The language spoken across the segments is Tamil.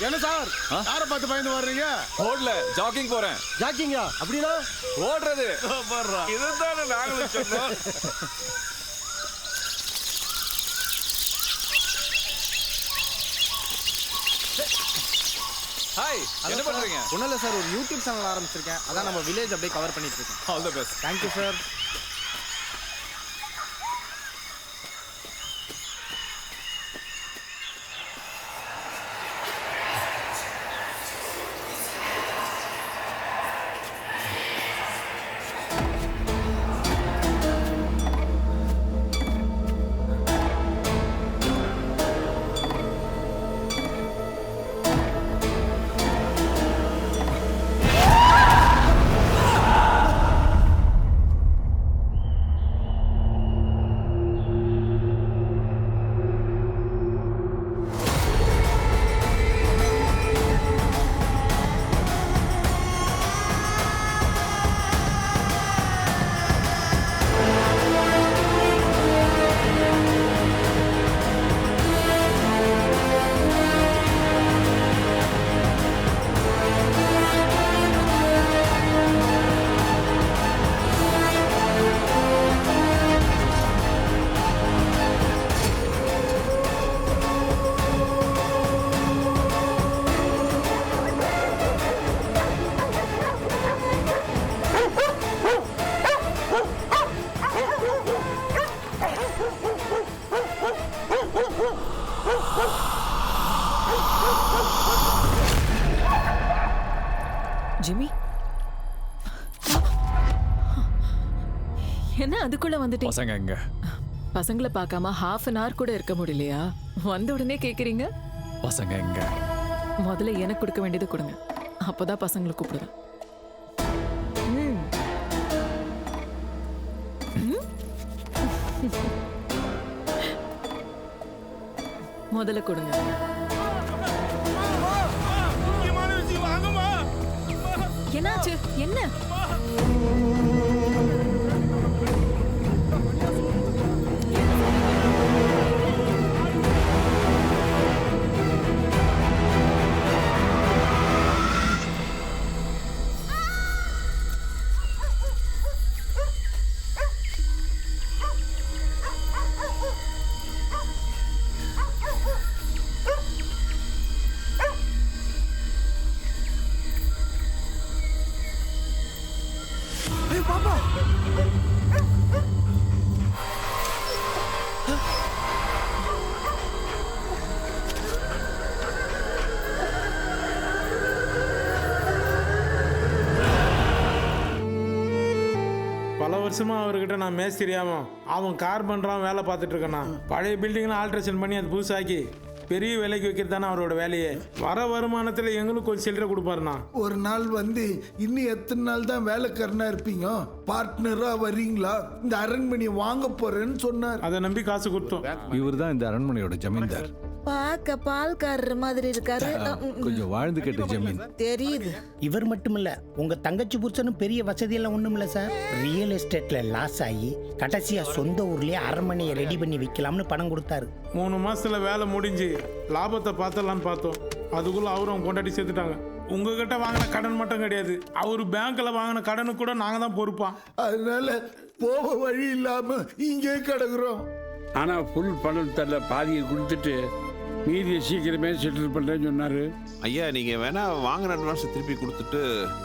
என்ன சார் யாரை பார்த்து பயந்து வர்றீங்க? ஓடல, ஜாக்கிங் போறேன். ஜாக்கிங்கா? அப்படின்னா ஓடுறது. இதுதானே நாங்களும் சொன்னோம். ஹாய், என்ன பண்றீங்க? ஒன்றும் இல்லை சார், ஒரு யூடியூப் சேனல் ஆரம்பிச்சிருக்கேன். அதான் நம்ம வில்லேஜ் அப்படியே கவர் பண்ணிட்டு இருக்கேன். All the best. Thank you sir. Jimmy, என்ன அதுக்குள்ள வந்துட்டீங்க? பசங்க எங்க? பசங்களை பார்க்காம half an hour கூட இருக்க முடியலையா? வந்த உடனே கேக்குறீங்க. பசங்க எங்க? முதல்ல எனக்கு கொடுக்க வேண்டியது கொடுங்க, அப்பதான் பசங்களை கூப்பிடுவேன். முதல்ல கொடுங்க. என்னாச்சு? என்ன? பல வருஷமா அவர்கிட்ட நான் மேஸ்திரியாம அவன் கார் பண்றான் வேலை பார்த்துட்டு இருக்கேண்ணா. பழைய பில்டிங்லாம் ஆல்ட்ரேஷன் பண்ணி அது புதுசாக்கி பெரிய விலைக்கு வைக்கிறது தானே அவரோட வேலையே. வர வருமானத்தில் எங்களுக்கு கொஞ்சம் சில்லறை கொடுப்பாருண்ணா. ஒரு நாள் வந்து இன்னும் எத்தனை நாள் தான் வேலைக்காரனா இருப்பீங்க? பார்ட்னரா வரீங்களா? இந்த அரண்மனையை வாங்க போறேன்னு சொன்னார். அதை நம்பி காசு கொடுத்தோம். இவர் தான் இந்த அரண்மனையோட ஜமீன்தார். பார்க்க பால்காரர் மாதிரி இருக்காரு. கொஞ்சம் வாழ்ந்து கேட்ட ஜமீன் தெரியுது. இவர் மட்டும் இல்ல, உங்க தங்கச்சி புருஷனும் பெரிய வசதியெல்லாம் ஒண்ணும் இல்ல சார். ரியல் எஸ்டேட்ல லாஸ் ஆகி கடைசியா சொந்த ஊர்லயே அரண்மனையை ரெடி பண்ணி வைக்கலாம்னு பணம் கொடுத்தாரு. 3 மாசத்துல வேலை முடிஞ்சு லாபத்தை பார்த்தலான்னு பார்த்தோம். அதுக்குள்ள அவரும் கொண்டாடி சேர்த்துட்டாங்க. உங்ககிட்ட வாங்கின கடன் மட்டும் கிடையாது, அவர் பேங்க்ல வாங்கின கடனுக்கு கூட நாங்க தான் பொறுப்பான். அதனால போக வழி இல்லாம இங்கே கிடக்குறோம். ஆனா ஃபுல் பணத்தை பாதியை கொடுத்துட்டு மீதியை சீக்கிரமே செட்டில் பண்ணுறேன்னு சொன்னார். ஐயா, நீங்கள் வேணா வாங்கின அட்வான்ஸ் திருப்பி கொடுத்துட்டு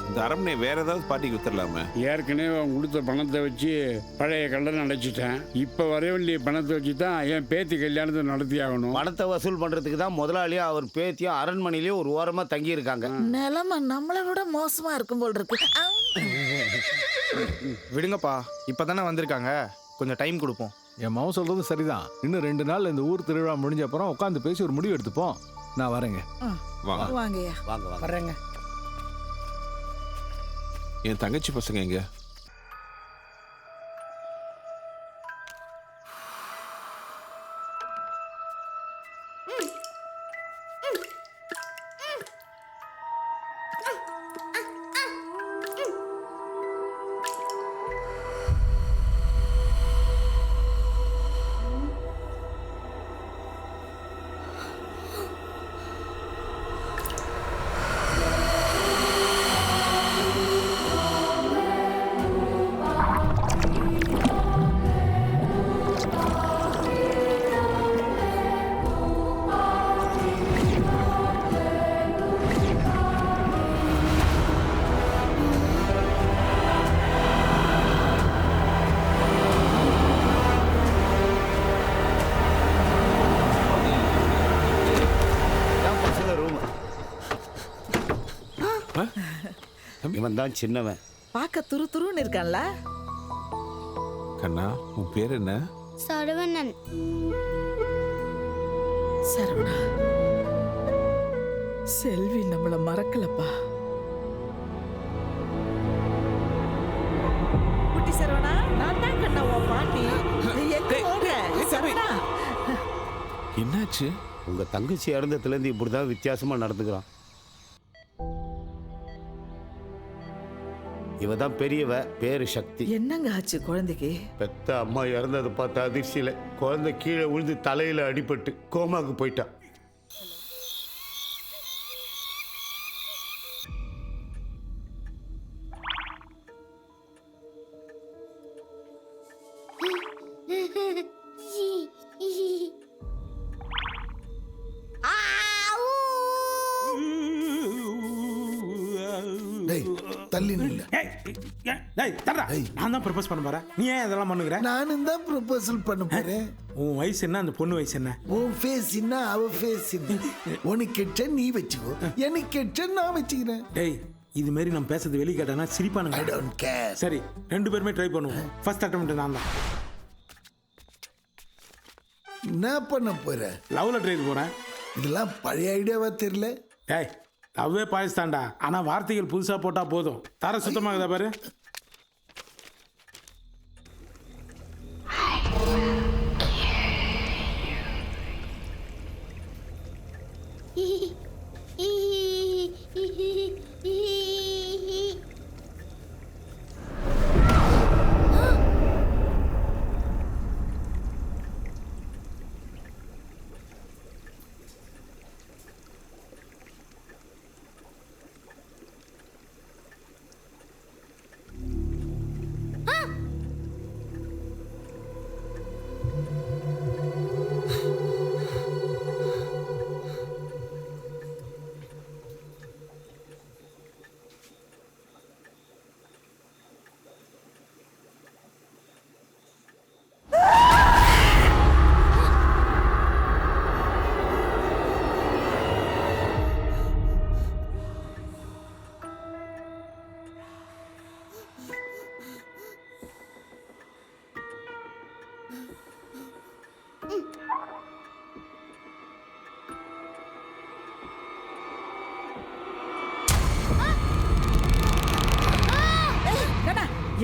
இந்த அரண்மனை வேற ஏதாவது பார்ட்டிக்கு வித்துடலாமே. ஏற்கனவே அவன் கொடுத்த பணத்தை வச்சு பழைய கடன் அடைச்சிட்டேன். இப்போ வர வேண்டிய பணத்தை வச்சு தான் என் பேத்தி கல்யாணத்தை நடத்தி ஆகணும். பணத்தை வசூல் பண்றதுக்கு தான் முதலாளியும் அவர் பேத்தியும் அரண்மனையிலேயே ஒரு ஓரமா தங்கி இருக்காங்க. நிலைமை நம்மளை விட மோசமா இருக்கும் போல் இருக்கு. விடுங்கப்பா, இப்பதானே வந்திருக்காங்க, கொஞ்சம் டைம் கொடுப்போம். என் மாவன் சொல்றது சரிதான். இன்னும் 2 நாள் இந்த ஊர் திருவிழா முடிஞ்ச அப்புறம் உட்காந்து பேசி ஒரு முடிவு எடுத்துப்போம். நான் வரேங்க. வாங்கய்யா. வர்றேங்க. என் தங்கச்சி பசங்க எங்க? இவன் தான் சின்னவன். பார்க்க துரு துருன்னு இருக்கான்ல. கண்ணா உன் பேர் என்ன? சரவணன். சரவணா, செல்வி நம்மள மறக்கலப்பா. குட்டி சரவணா, நான் தான் கண்ணா உன் பாட்டி. எங்க போற சரவணா? என்னாச்சு? உங்க தங்கச்சி இறந்ததுலேருந்து இப்படிதான் வித்தியாசமா நடந்துக்கிறான். இவ தான் பெரியவ, பேரு சக்தி. என்னங்க ஆச்சு குழந்தைக்கு? பெத்த அம்மா இறந்ததை பார்த்த அதிர்ச்சியில குழந்தை கீழே விழுந்து தலையில அடிபட்டு கோமாக்கு போயிட்டா. தள்ளி நில்ல. நான் தான் ப்ரப்போஸ் பண்ண போறேன். நீ ஏன் இதெல்லாம் பண்ணுகிற? நானும் தான் ப்ரொபோசல் பண்ண போறேன். உன் வயசு என்ன, அந்த பொண்ணு வயசு என்ன? உன் ஃபேஸ் என்ன, அவ ஃபேஸ் என்ன? உனக்கு கெட்ட நீ வச்சுக்கோ, எனக்கு கெட்ட நான் வச்சுக்கிறேன். டேய், இது மாதிரி நம்ம பேசுறது வெளியே கேட்டானா சிரிப்பானுங்க. I don't care. சரி, 2 பேருமே ட்ரை பண்ணுவோம். ஃபர்ஸ்ட் அட்டெம்ப்ட் நான் தான். என்ன பண்ண போற? லவ் லெட்டர் எழுத போறேன். இதெல்லாம் பழைய ஐடியாவா தெரியல. டேய், லவ்வே பாயஸ்தான்டா. ஆனா வார்த்தைகள் புதுசா போட்டா போதும். தர சுத்தமாகுதா பாரு.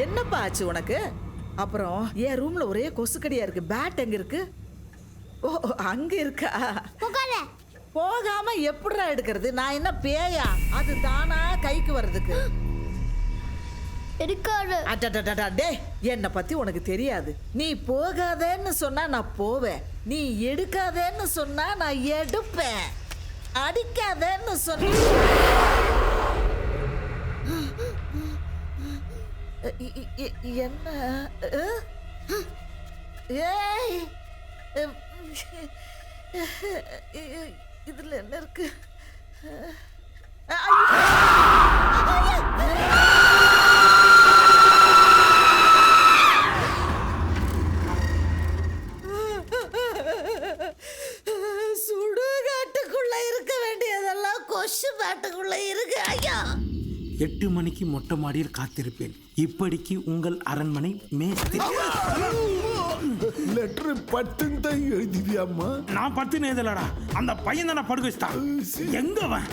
என்னப்பா ஆச்சு உனக்கு? அப்புறம் என் ரூம்ல ஒரே கொசுக்கடியா இருக்கு. பேட் எங்க இருக்கு? ஓ, அங்க இருக்கா? போகாம எப்படிடா எடுக்கிறது? நான் என்ன பேயா? அது தானா கைக்கு வர்றதுக்கு? டேய், என்னை பத்தி உனக்கு தெரியாது. நீ போகாதேன்னு சொன்னா நான் போவேன். நீ எடுக்காதேன்னு சொன்னா நான் எடுப்பேன். அடிக்காதேன்னு சொன்ன என்ன? ஏய், இதுல என்ன இருக்கு? சுடுகாட்டுக்குள்ள இருக்க வேண்டியதெல்லாம் கொசு பாட்டுக்குள்ள இருக்கு. ஐயா, 8 மணிக்கு மொட்டை மாடியில் காத்திருப்பேன். இப்படிக்கு உங்கள் அரண்மனை மேஸ்திரி. லெட்டர் 10 தான் எழுதிவியாமா? நான் 10 எழுதலடா. அந்த பையன் தானே படுக்க வச்சுட்டான். எங்க அவன்?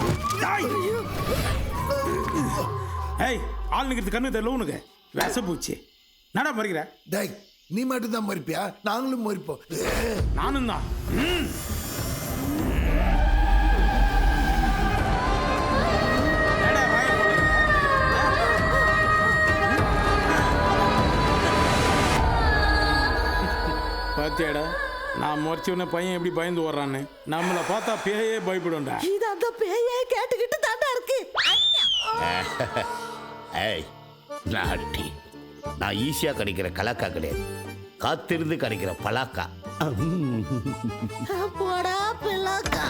ஏய், ஆள் நிக்கிறது கண்ணு தெரியல உனக்கு? விஷ பூச்சி நடா மறிக்கிற. டேய், நீ மட்டும் தான் மறிப்பியா? நாங்களும் மறிப்போம். நானும் தான். பாத்தியாடா, நான் முறைச்சவன பையன் எப்படி பயந்து ஓடுறான்னு. நம்மளை பார்த்தா பேயே பயப்படும்டா. இது அந்த பேயே கேட்டுக்கிட்டு தாண்டா இருக்கு. ஏய், நாட்டி, நான் ஈஸியா கிடைக்கிற கலாக்கா கிடையாது, காத்திருந்து கிடைக்கிற பலாக்கா. போடா பிளாக்கா.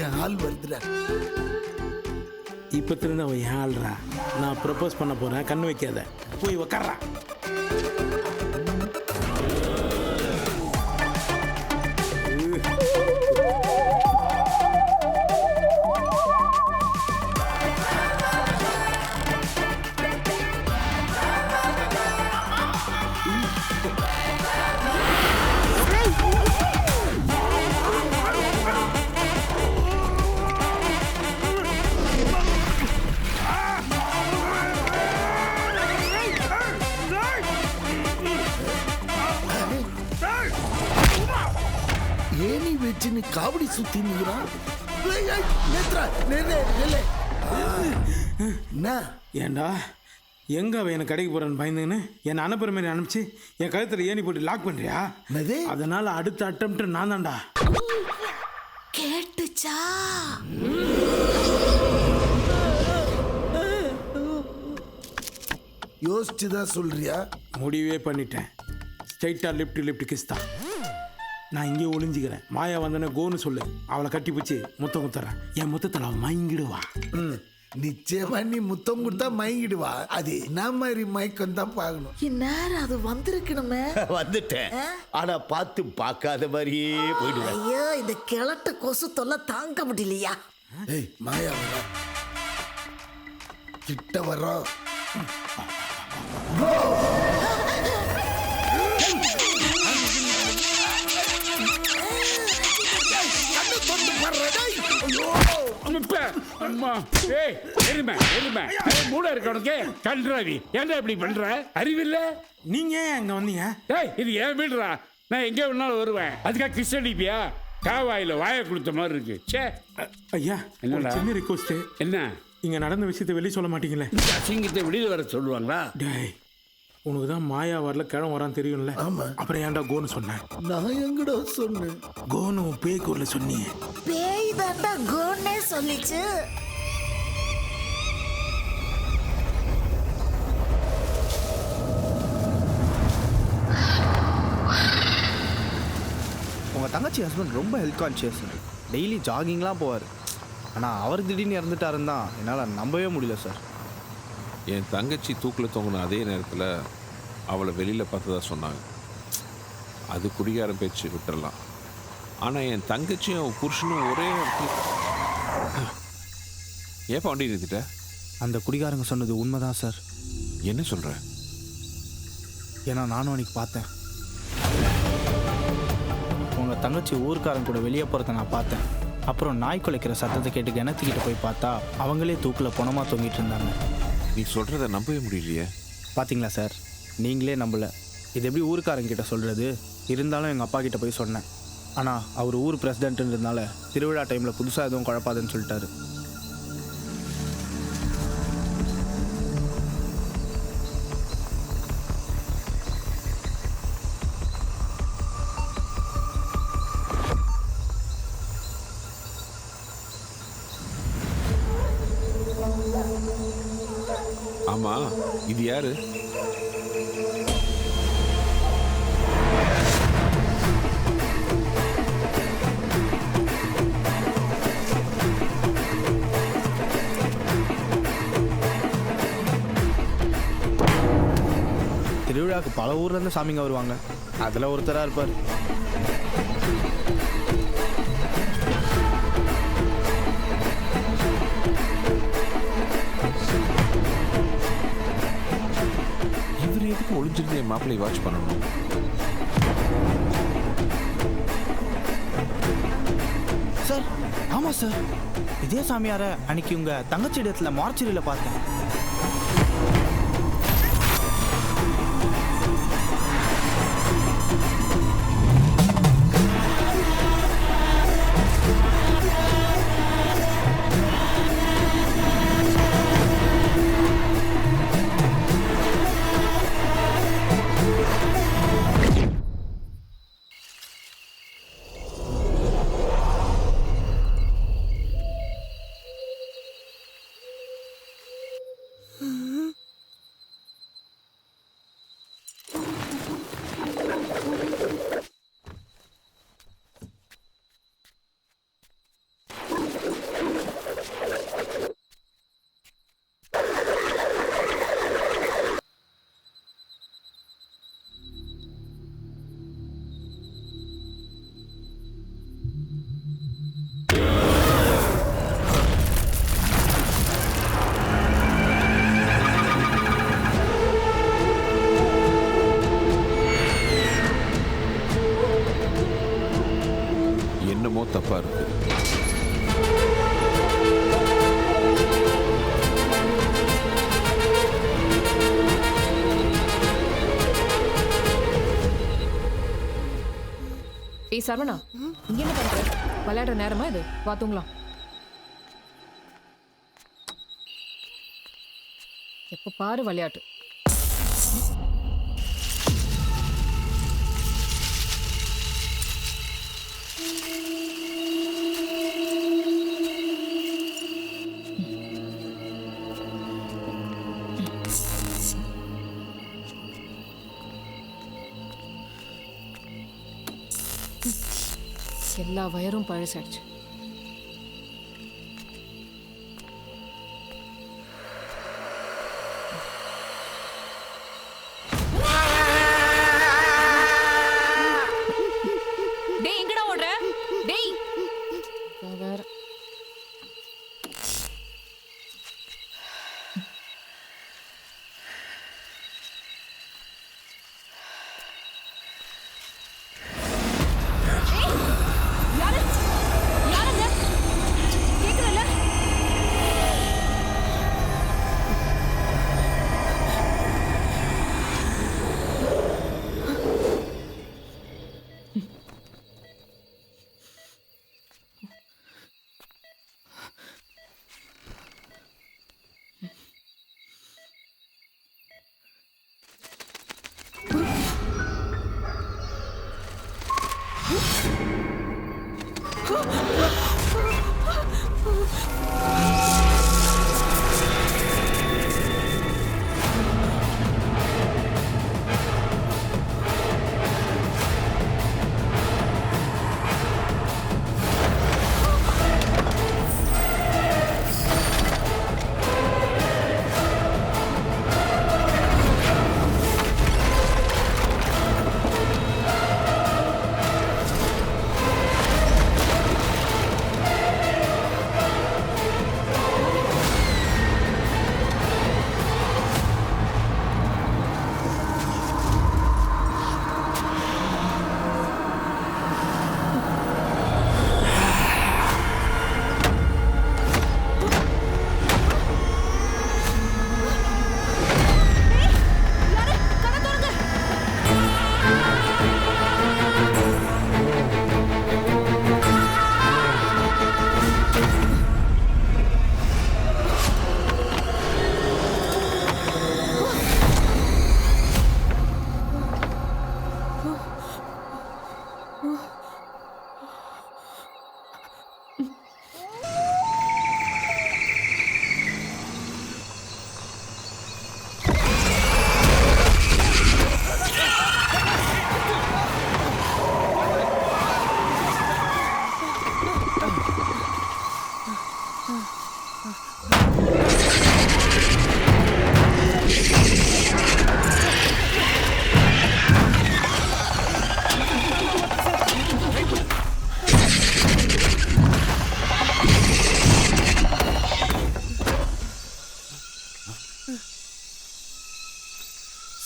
என் ஆள் வருதுடா. இப்ப திருந்த அவன் ஏன் ஆள்றா? நான் ப்ரப்போஸ் பண்ண போறேன். கண்ணு வைக்காத, போய் உக்கார்றா. ஏணி வச்சுன்னு காவடி சுத்தி நிற்கிறான். என்ன ஏண்டா எங்க அவன் எனக்கு கடைக்கு போறேன்னு பயந்துன்னு என்னை அனுப்புற மாதிரி அனுப்பிச்சு என் கழுத்துல ஏணி போட்டு லாக் பண்றியா? அதனால அடுத்த அட்டம்ப்ட் நான் தான்டா. கேட்டுச்சா? யோசிச்சுதான் சொல்றியா? முடிவே பண்ணிட்டேன். ஸ்ட்ரைட்டா லிப்ட் கிஸ் தான். நான் இங்கே ஒளிஞ்சிக்கிறேன். மாயா வந்தனே கோன்னு சொல்லு, அவளை கட்டி பிடிச்சி முத்தம் குத்துறேன். என் முத்தத்தில் அவன் மயங்கிடுவா. நிச்சயமா நீ முத்தம் கொடுத்தா மயங்கிடுவா. அது என்ன மாதிரி மயக்கம் தான் பார்க்கணும். இந்நேரம் அது வந்திருக்கணுமே. வந்துட்டேன், ஆனா பார்த்து பார்க்காத மாதிரியே போயிடுவேன். ஐயோ, இந்த கிழட்டு கொசு தொல்லை தாங்க முடியலையா? ஏய் மாயா வர கிட்ட வர்றோம். மூட இருக்க உனக்கு கன்றாவி. ஏன்டா இப்படி பண்ற? அறிவில்ல? நீங்க எங்க வந்தீங்க? இது ஏன் வீடுறா, நான் எங்கே வேணாலும் வருவேன். அதுக்காக கிஸ் அடிப்பியா? காவாயில வாயை கொடுத்த மாதிரி இருக்கு. சே ஐயா, என்னடா சின்ன ரிக்வஸ்ட். என்ன? இங்க நடந்த விஷயத்தை வெளியே சொல்ல மாட்டீங்களே? அசிங்கத்தை வெளியில் வர சொல்லுவாங்களா? டேய், உனக்கு தான் மாயா வரல கிழம் வரான்னு தெரியும்ல. அப்புறம் ஏன்டா கோன்னு சொன்னேன்? நான் எங்கடா சொன்னேன்? கோன்னு பேய் கூர்ல சொன்னீங்க. பேய் தாண்டா கோன்னே சொல்லிச்சு. உங்கள் தங்கச்சி ஹஸ்பண்ட் ரொம்ப ஹெல்த் கான்ஷியஸ். டெய்லி ஜாகிங்லாம் போவார். ஆனால் அவர் திடீர்னு இறந்துட்டாருன்னு தான் என்னால் நம்பவே முடியல சார். என் தங்கச்சி தூக்கில் தொங்கின அதே நேரத்தில் அவளை வெளியில் பார்த்ததா சொன்னாங்க. அது குடிகாரம் பேச்சு விட்டுறலாம். ஆனால் என் தங்கச்சியும் அவள் புருஷனும் ஒரே ஏப்பா வண்டி நிறுத்திட்ட? அந்த குடிகாரங்க சொன்னது உண்மைதான் சார். என்ன சொல்கிற? ஏன்னா நானும் அன்றைக்கி பார்த்தேன். உங்கள் தங்கச்சி ஊருக்காரன் கூட வெளியே போகிறத நான் பார்த்தேன். அப்புறம் நாய் குலைக்கிற சத்தத்தை கேட்டு கிணத்துக்கிட்ட போய் பார்த்தா அவங்களே தூக்கில் பணமாக தொங்கிட்டு இருந்தாங்க. நீ சொல்கிறத நம்பவே முடியலையே. பார்த்தீங்களா சார், நீங்களே நம்பலை. இது எப்படி ஊருக்காரங்கிட்ட சொல்கிறது? இருந்தாலும் எங்கள் அப்பா கிட்ட போய் சொன்னேன். ஆனால் அவர் ஊர் பிரசிடென்ட்ன்றதுனால திருவிழா டைமில் புதுசாக எதுவும் குழப்பாதுன்னு சொல்லிட்டாரு. ஆமா, இது யாரு? திருவிழாவுக்கு பல ஊர்லேருந்து சாமிங்க வருவாங்க. அதில் ஒருத்தராக இருப்பார். இவர் எதுக்கு ஒளிஞ்சிருந்து என் மாப்பிள்ளை வாட்ச் பண்ணணும்? சார், ஆமாம் சார், இதே சாமியாரை அன்னைக்கு உங்கள் தங்கச்சி இடத்துல மார்ச்சரியில் பார்த்தேன். என்னமோ தப்பா இருக்கு. ஏய் சரவணா, இங்க என்ன பண்ற? விளையாடுற நேரமா இது? வா தூங்கலாம். எப்ப பாரு விளையாட்டு. எல்லா வயரும் பழசாயிடுச்சு. டேய் எங்கடா ஓடுற? டேய் வேற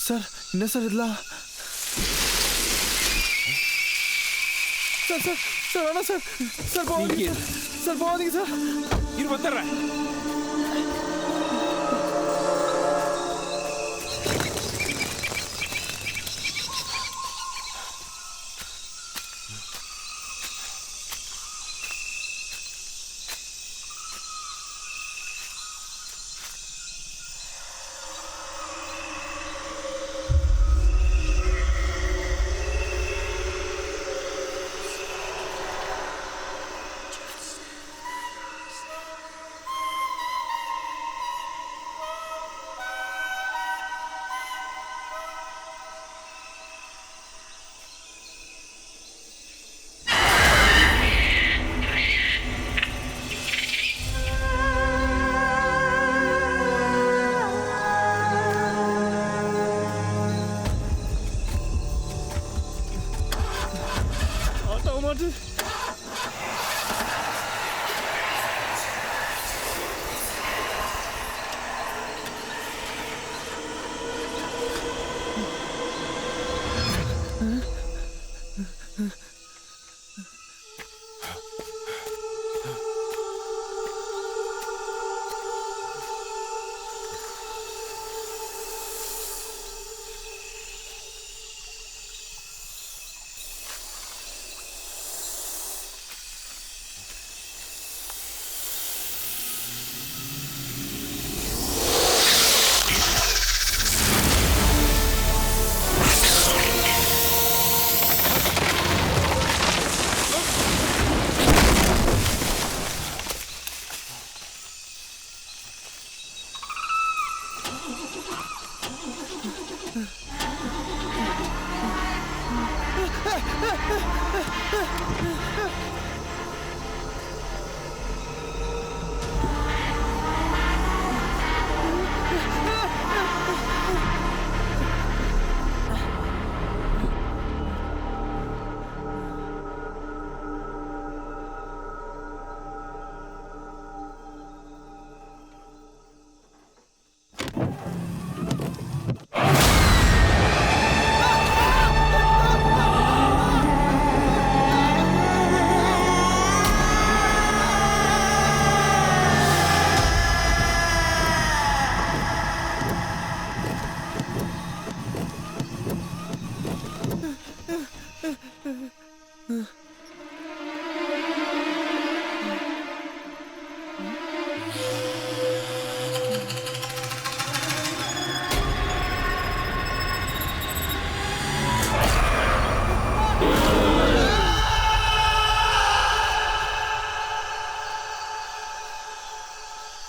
சார் என்ன சார் இதெல்லாம்? சார் சார் சார் வேணாம் சார். சார் போகாதீங்க சார். சார் போகாதீங்க சார். இரு வந்துடுறேன்.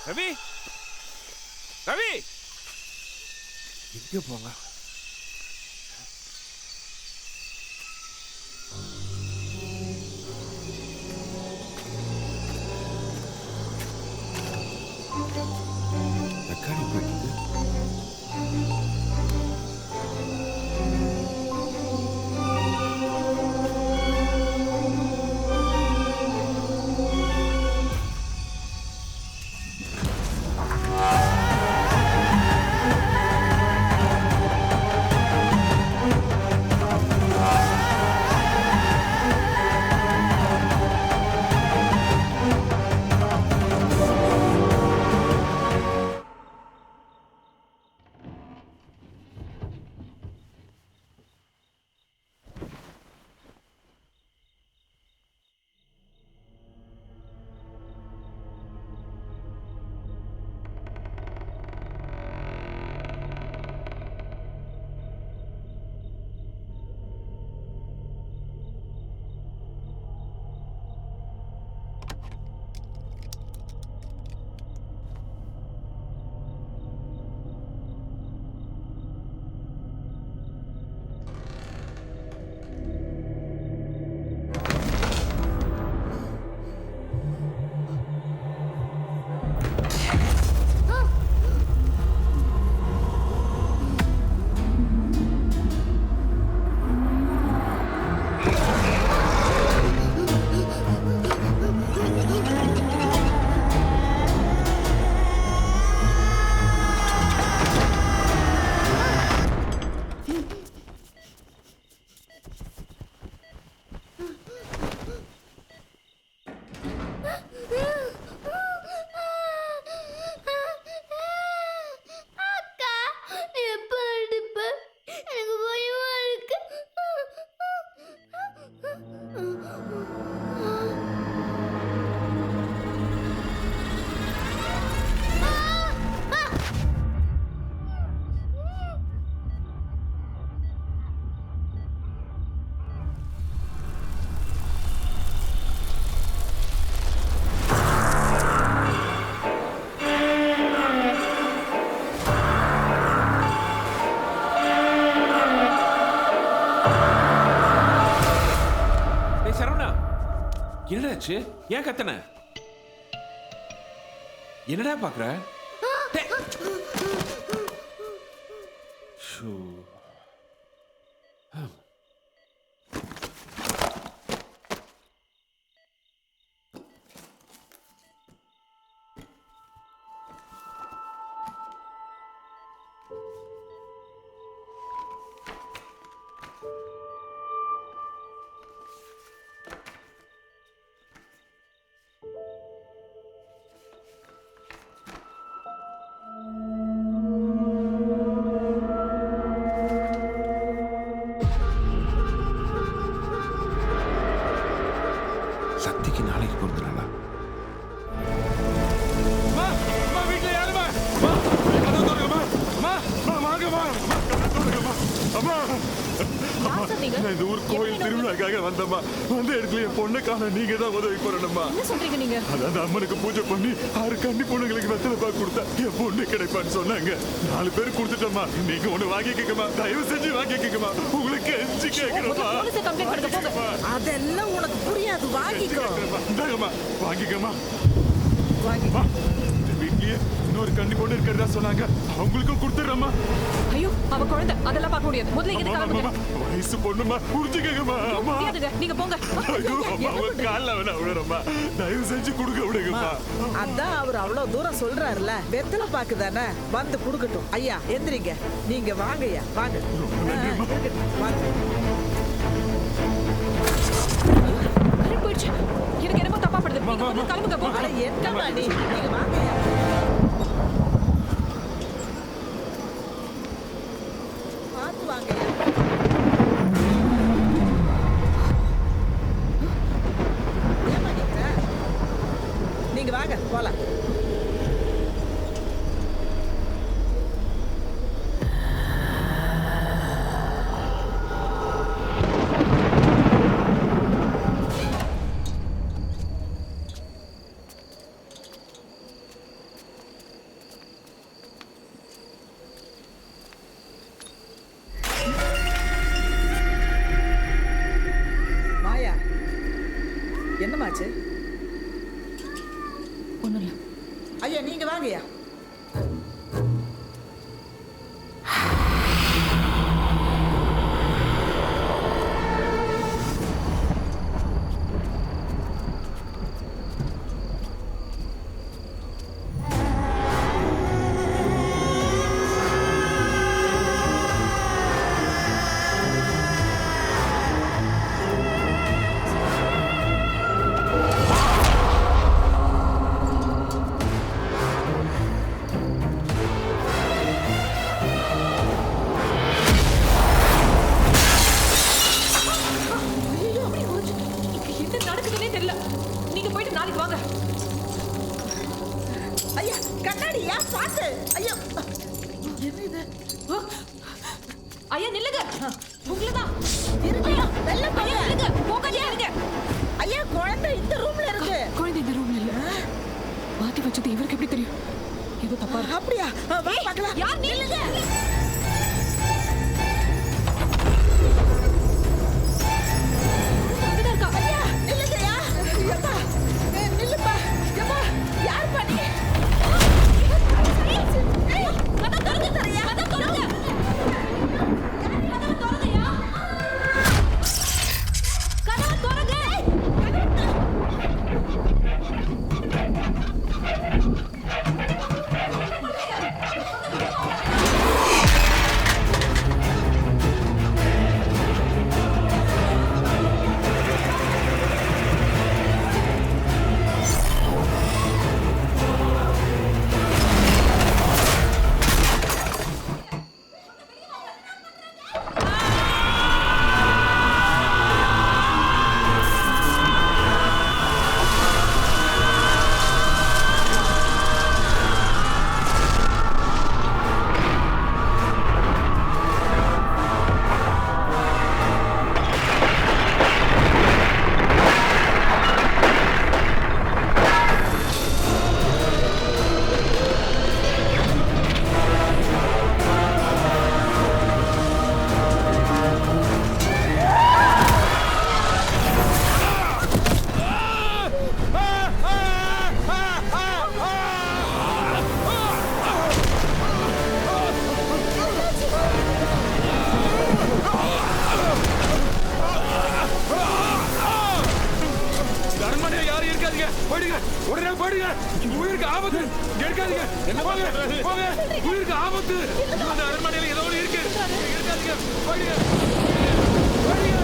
ரவி ரவி எங்க போங்க ரெக்கார்டிங் போயிட்டு என்னாச்சு? ஏன் கத்தன? என்னடா பாக்குற? சக்திக்கு நாளைக்கு பொறுத்துறாளா? இந்த ஊர் கோயில் திருவிழாக்காக வந்தம்மா. வந்த இடத்துல என் பொண்ணை காண நீங்க தான் உதவி பண்ணணும்மா. என்ன சொல்றீங்க நீங்க? அதான் அம்மனுக்கு பூஜை பண்ணி 6 கன்னி பொண்ணுங்களுக்கு வெத்தலை பாக்கு கொடுத்தா என் பொண்ணு கிடைப்பான்னு சொன்னாங்க. 4 பேர் கொடுத்துட்டோம்மா. நீங்க ஒண்ணு வாங்கிக்கமா, தயவு செஞ்சு வாங்கிக்கமா. உங்களுக்கு எஞ்சி கேட்கிறோமா. அதெல்லாம் உனக்கு புரியாது, வாங்கிக்கோ. இந்தாங்கம்மா, வாங்கிக்கமா. வீட்லயே இன்னொரு கன்னி பொண்ணு இருக்கிறதா சொன்னாங்க, அவங்களுக்கும் கொடுத்துறமா. ஐயோ, அவ குழந்தை, அதெல்லாம் பார்க்க முடியாது. முதல்ல இங்க கிளம்புங்க. வயசு பொண்ணுமா, புரிஞ்சுக்கங்கம்மா. அம்மா நீங்க போங்க. ஐயோ, அவங்க கால்ல வேணா விடுறம்மா. தயவு செஞ்சு கொடுக்க விடுங்கம்மா. அதான் அவர் அவ்வளவு தூரம் சொல்றாருல, வெத்தலை பாக்கு தானே, வந்து கொடுக்கட்டும். ஐயா எந்திரிங்க, நீங்க வாங்கய்யா, வாங்க. போயிடுச்சு. எனக்கு என்னமோ தப்பா படுது. நீங்க முதல்ல கிளம்புங்க. போங்க. என்னம்மா நீங்க வாங்கய்யா. பார்த்து வாங்கய்யா. நீங்க வாங்க போலாம். மாயா, என்னமாச்சு? ஒண்ணும் இல்ல. ஐயா நீங்க வாங்கய்யா. ஐயா கண்ணாடியா, பாத்து. ஐயா என்ன இது? ஐயா நில்லுங்க. உங்களதான். ஐயா வெள்ள ஐயா நில்லுங்க. போகாதீங்க இருங்க. ஐயா குழந்தை இந்த ரூம்ல இருக்கு. குழந்தை இந்த ரூம்ல இல்ல. மாத்தி வச்சது இவருக்கு எப்படி தெரியும்? ஏதோ தப்பா இருக்கு. அப்படியா? வா பார்க்கலாம். யார் நில்லுங்க. ஐயா நில்லுங்கய்யா. எப்பா நில்லுப்பா. எப்பா யார் பண்ணி? கதவு திறங்க தரையா. கதவு திறங்க. கதவு திறங்கயா. கதவு திறங்க. போயிடுங்க, உடனே போயிடுங்க. உயிருக்கு ஆபத்து. இருக்காதீங்க. என்ன போங்க, போங்க. உயிருக்கு ஆபத்து. அந்த அரண்மனையில் ஏதோ ஒன்று இருக்கு. இருக்காதீங்க. போயிடுங்க, போயிடுங்க.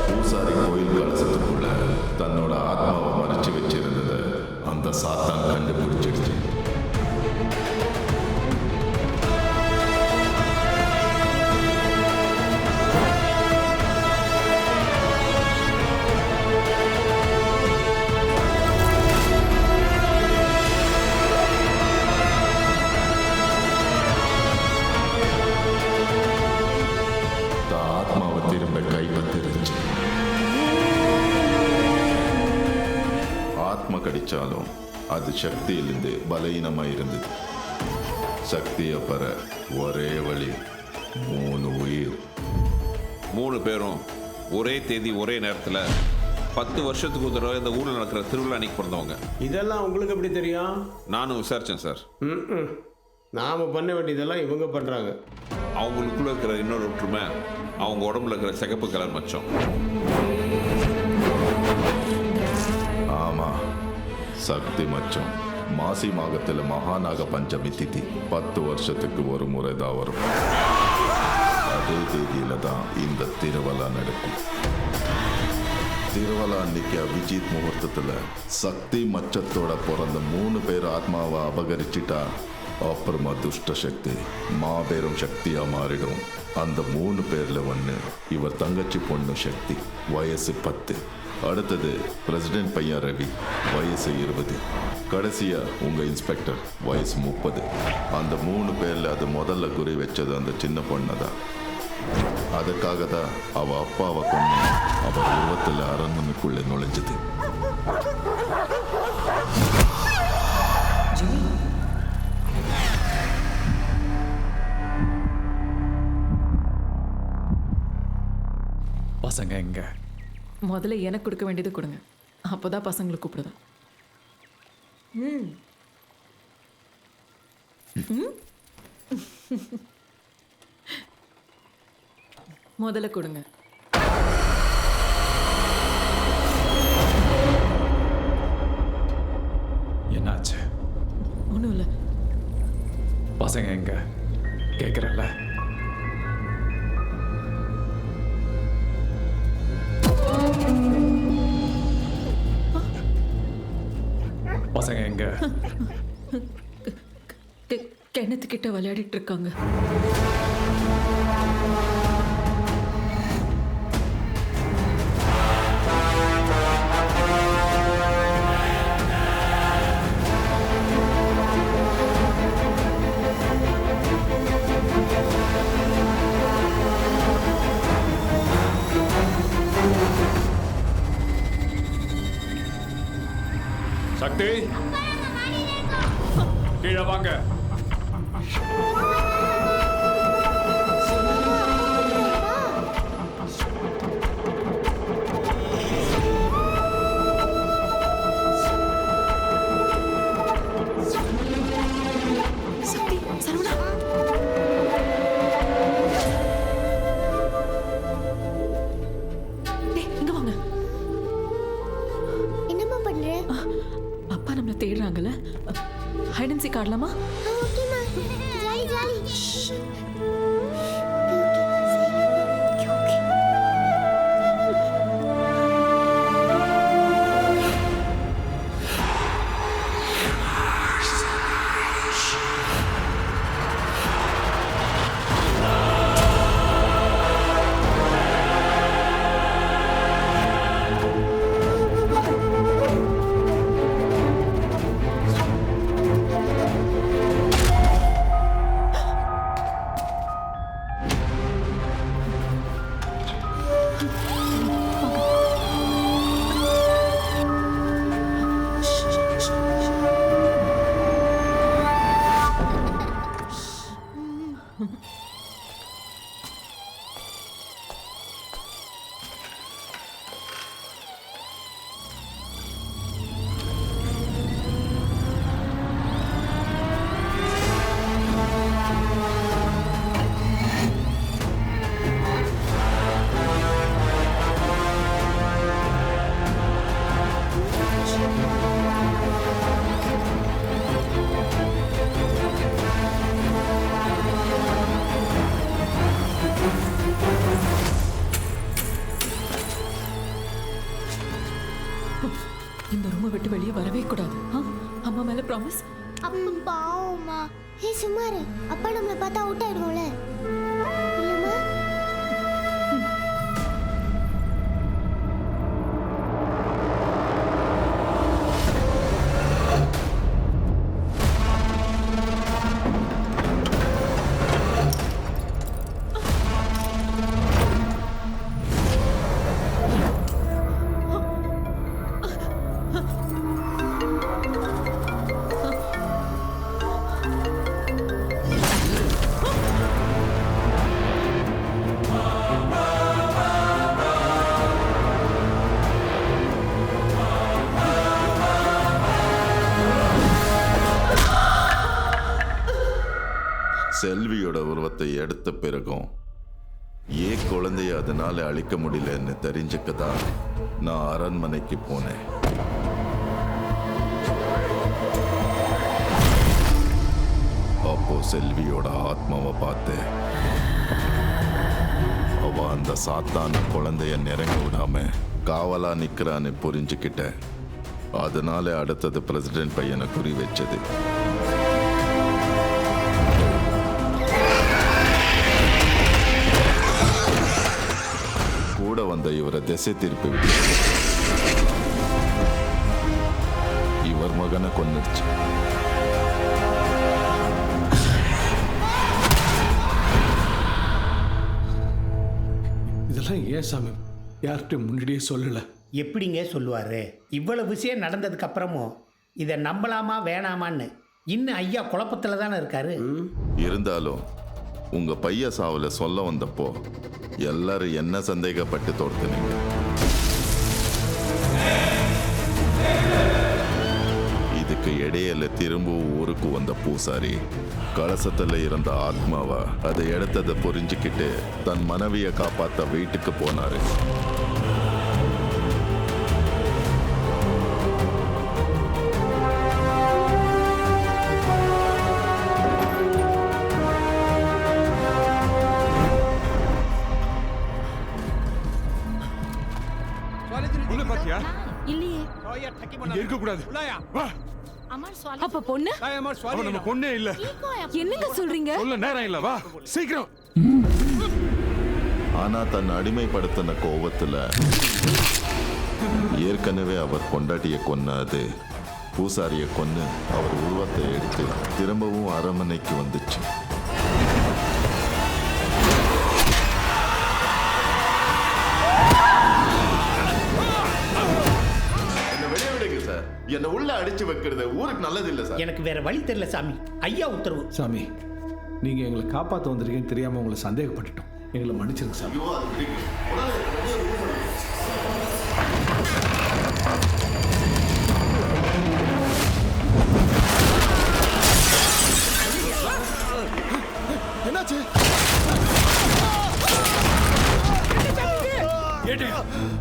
பூசாரி கோயில் கலசத்துக்குள்ள தன்னோட ஆத்மாவை மறைச்சு வச்சிருந்ததை அந்த சாத்தான் கண்டுபிடிச்சிடுச்சு. அடித்தாலும் அது சக்தியிலிருந்து பலவீனமாக இருந்தது. சக்தியை பெற ஒரே வழி 3 உயிர். 3 பேரும் ஒரே தேதி ஒரே நேரத்தில் 10 வருஷத்துக்கு ஒரு தடவை இந்த ஊரில் நடக்கிற திருவிழா அன்னைக்கு பிறந்தவங்க. இதெல்லாம் உங்களுக்கு எப்படி தெரியும்? நானும் விசாரித்தேன் சார். நாம் பண்ண வேண்டியதெல்லாம் இவங்க பண்ணுறாங்க. அவங்களுக்குள்ள இருக்கிற இன்னொரு ஒற்றுமை அவங்க உடம்புல இருக்கிற சிகப்பு கலர் மச்சம். ஆமாம், சக்தி மச்சம். மாசி மாகத்தில் மகாநாக பஞ்சமி திதி 10 வருஷத்துக்கு ஒரு முறை தான் வரும். அதே தேதியில தான் இந்த திருவிழா நடக்கும். திருவிழா அன்னைக்கு அபிஜித் முகூர்த்தத்தில் சக்தி மச்சத்தோட பிறந்த 3 பேர் ஆத்மாவை அபகரிச்சிட்டா அப்புறமா துஷ்ட சக்தி மாபெரும் சக்தியா மாறிடும். அந்த 3 பேர்ல ஒன்று இவர் தங்கச்சி பொண்ணு சக்தி, வயசு 10. அடுத்தது பிரசிடென்ட் பையன் ரவி, வயசு 20. கடைசியா உங்க இன்ஸ்பெக்டர், வயசு 30. அந்த 3 பேர்ல அது முதல்ல குறி வச்சது அந்த சின்ன பொண்ணை தான். அதுக்காக தான் அவ அப்பாவை கொண்டு அவர் உருவத்தில் அரண்மனைக்குள்ளே நுழைஞ்சது. பசங்க எங்க? முதல்ல எனக்கு கொடுக்க வேண்டியது கொடுங்க, அப்போதான் பசங்களை கூப்பிடுவேன். முதல்ல கொடுங்க. என்னாச்சு? ஒன்றும் இல்லை. பசங்க எங்க கேட்குறல்ல? பசங்க எங்க? கிணத்துக்கிட்ட விளையாடிட்டு இருக்காங்க. சக்தி, கீழே வாங்க. சக்தி, சரவணா, டேய், இங்க வாங்க. என்னம்மா பண்ற? அப்பா நம்மளை தேடுறாங்கல்ல, ஹைட் அண்ட் சீக் ஆடலாமா? ஓகேம்மா, ஜாலி ஜாலி. இந்த ரூமை விட்டு வெளியே வரவே கூடாது. அம்மா மேல ப்ராமிஸ். அப்பா பாவம்மா. ஏய் சுமாரு, அப்பா நம்மளை பார்த்தா அவுட் ஆயிடுவோம்ல. இல்லம்மா? செல்வியோட உருவத்தை எடுத்த பிறகும் ஏன் குழந்தைய அதனால அழிக்க முடியலன்னு தெரிஞ்சுக்கதான் நான் அரண்மனைக்கு போனேன். அப்போ செல்வியோட ஆத்மாவை பார்த்தேன். அவ அந்த சாத்தான குழந்தைய நெருங்க விடாம காவலா நிக்கிறான்னு புரிஞ்சுக்கிட்டேன். அதனால அடுத்தது பிரசிடென்ட் பையனை குறி வச்சது. கூட வந்த இவரை திசை திருப்பி விட்டு இவர் மகனை கொன்னுடுச்சு. இதெல்லாம் ஏன் சாமி யார்கிட்ட முன்னாடியே சொல்லல? எப்படிங்க சொல்லுவாரு? இவ்வளவு விஷயம் நடந்ததுக்கு அப்புறமும் இதை நம்பலாமா வேணாமான்னு இன்னும் ஐயா குழப்பத்தில் தானே இருக்காரு. இருந்தாலும் உங்க பைய சாவுல சொல்ல வந்தப்போ எல்லாரும் என்ன சந்தேகப்பட்டு தோர்த்துனீங்க. இதுக்கு இடையில திரும்பவும் ஊருக்கு வந்த பூசாரி கலசத்துல இருந்த ஆத்மாவா அதை எடுத்ததை புரிஞ்சுக்கிட்டு தன் மனைவியை காப்பாத்த வீட்டுக்கு போனாரு. அப்ப பொண்ணு நம்ம பொண்ணே இல்ல. என்னங்க சொல்றீங்க? சொல்ல நேரம் இல்ல, வா சீக்கிரம். ஆனா தன் அடிமைப்படுத்தின கோபத்துல ஏற்கனவே அவர் பொண்டாட்டியை கொன்னாது பூசாரியை கொன்னு அவர் உருவத்தை எடுத்து திரும்பவும் அரண்மனைக்கு வந்துச்சு. என்ன உள்ள அடிச்சு வைக்கிறது ஊருக்கு நல்லது இல்ல சார். எனக்கு வேற வழி தெரியல சாமி. ஐயா உத்தரவு. சாமி, நீங்க எங்களை காப்பாற்ற வந்திருக்கீங்கன்னு தெரியாம உங்களை சந்தேகப்பட்டுட்டோம். எங்களை மன்னிச்சிருங்க சாமி. என்னாச்சு?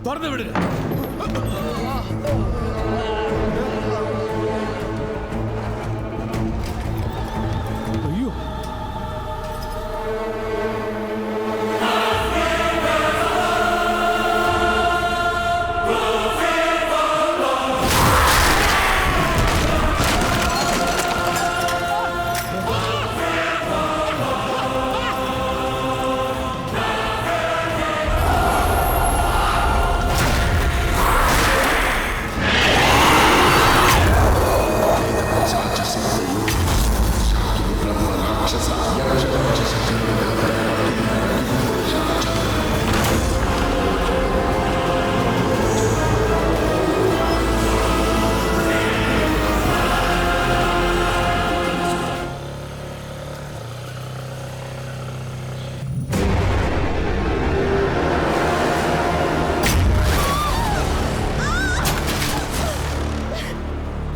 திறந்து விடுங்க. ஐயோ,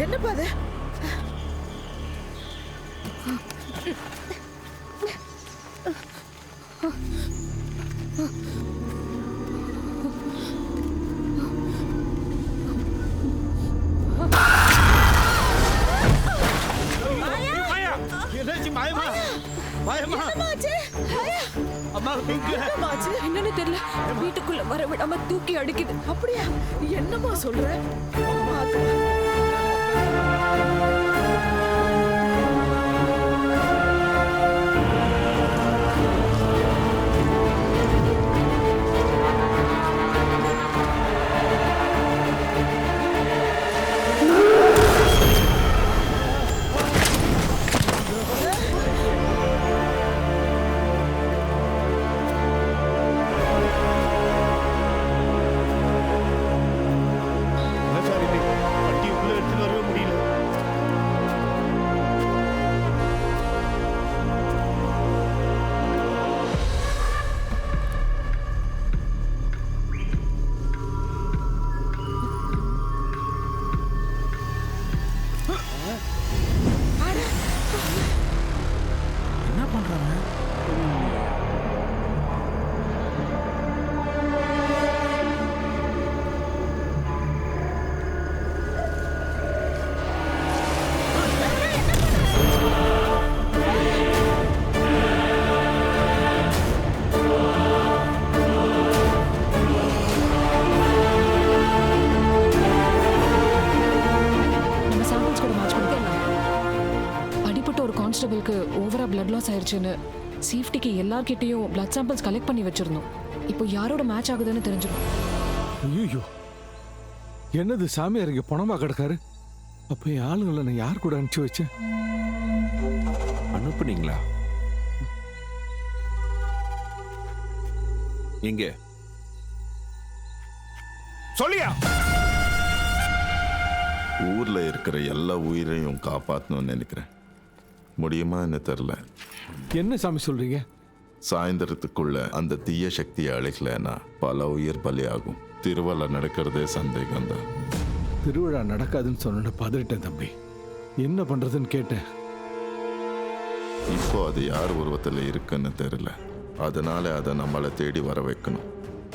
என்னப்பா அது? என்னன்னு தெரியல, வீட்டுக்குள்ள வர விடாம தூக்கி அடிக்குது. அப்படியா? என்னம்மா சொல்ற? வண்டி உள்ள எடுத்துட்டு வரவே முடியல. கிராஸ் ஆயிடுச்சுன்னு சேஃப்டிக்கு எல்லார்கிட்டயும் பிளட் சாம்பிள்ஸ் கலெக்ட் பண்ணி வச்சிருந்தோம். இப்போ யாரோட மேட்ச் ஆகுதுன்னு தெரிஞ்சிடும். ஐயோ, என்னது சாமியார் இங்க பணமா கிடக்காரு? அப்ப என் ஆளுங்களை நான் யார் கூட அனுப்பிச்சு வச்சேன்? அனுப்புனீங்களா? எங்க சொல்லியா? ஊர்ல இருக்கிற எல்லா உயிரையும் காப்பாற்றணும்னு நினைக்கிறேன். முடியுமான்னு தெரியல. என்ன சாமி சொல்றீங்க? சாயந்தரத்துக்குள்ள அந்த தீய சக்தியை அழைக்கலன்னா பல உயிர் பலியாகும். திருவிழா நடக்கிறதே சந்தேகம்தான். திருவிழா நடக்காதுன்னு சொன்ன பதறிட்டேன் தம்பி. என்ன பண்றதுன்னு கேட்டேன். இப்போ அது யார் உருவத்தில் இருக்குன்னு தெரியல. அதனால அதை நம்மளை தேடி வர வைக்கணும்.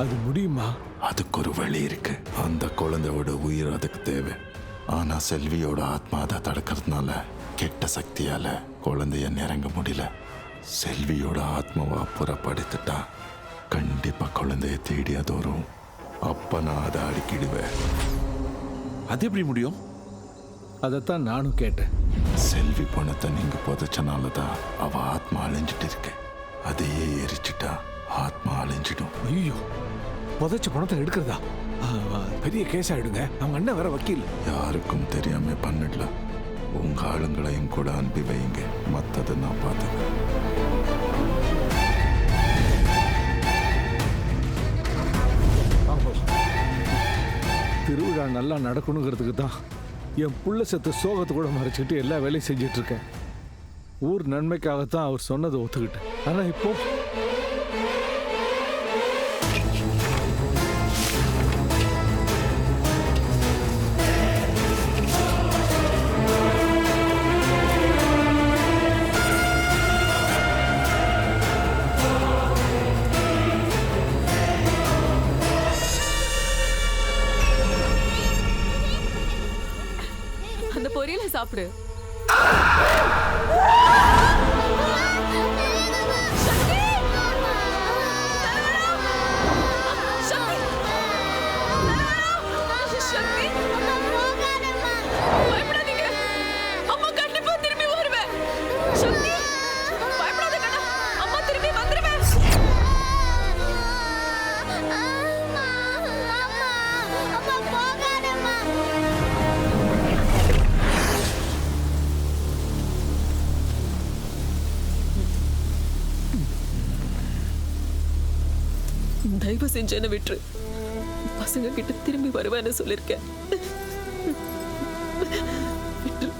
அது முடியுமா? அதுக்கு ஒரு வழி இருக்கு. அந்த குழந்தையோட உயிர் அதுக்கு தேவை. ஆனா செல்வியோட ஆத்மா அதை தடுக்கிறதுனால கெட்ட சக்தியால குழந்தைய நெருங்க முடியல. செல்வியோட ஆத்மாவை புறப்படுத்திட்டா கண்டிப்பா குழந்தைய தேடி அது வரும். அப்ப நான் அதை அடிக்கிடுவேன். அது எப்படி முடியும்? அதைத்தான் நானும் கேட்டேன். செல்வி பணத்தை நீங்க புதைச்சனால தான் அவ ஆத்மா அழிஞ்சிட்டு இருக்கு. அதையே எரிச்சிட்டா ஆத்மா அழிஞ்சிடும். ஐயோ, புதைச்ச பணத்தை எடுக்கிறதா? பெரிய கேஸ் ஆயிடுங்க. அவங்க அண்ணன் வேற வக்கீல். யாருக்கும் தெரியாம பண்ணிடலாம். உங்க ஆளுங்களையும் கூட அனுப்பி வைங்க. மற்றதை நான் பார்த்துக்கிறேன். திருவிழா நல்லா நடக்கணுங்கிறதுக்கு தான் என் புள்ள செத்த சோகத்தை கூட மறைச்சிட்டு எல்லா வேலையும் செஞ்சிட்டு இருக்கேன். ஊர் நன்மைக்காகத்தான் அவர் சொன்னதை ஒத்துக்கிட்டேன். ஆனா இப்போ அந்த பொரியலை சாப்பிடு. தயவு செஞ்சேன்னு விட்டுரு. பசங்க கிட்ட திரும்பி வருவேன்னு சொல்லிருக்கேன். விட்டுரு.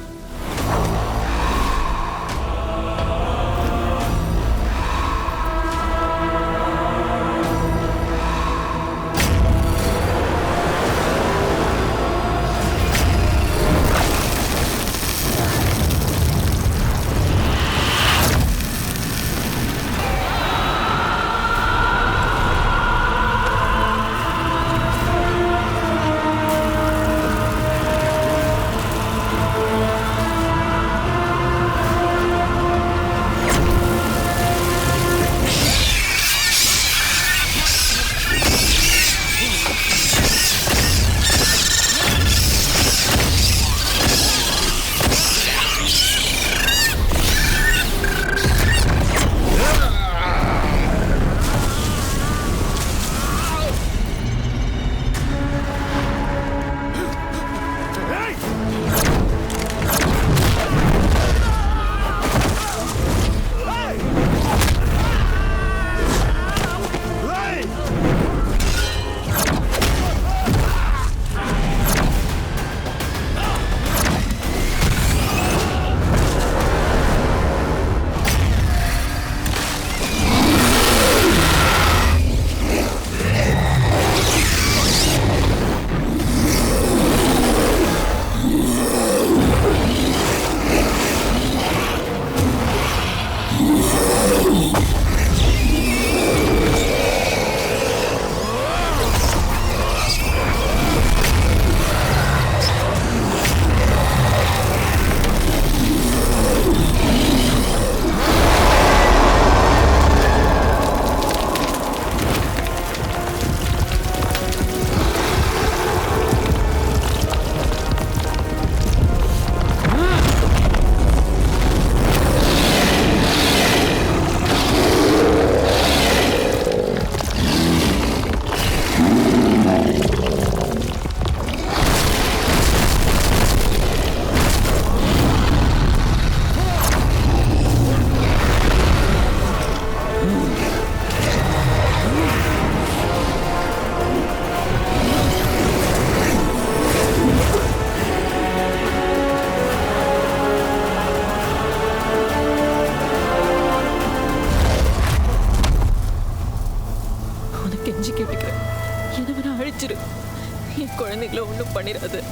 கெஞ்சி கேட்டுக்கிறேன். என்ன வேணா அழிச்சிரு. என் குழந்தைகளை ஒன்றும் பண்ணிடாது.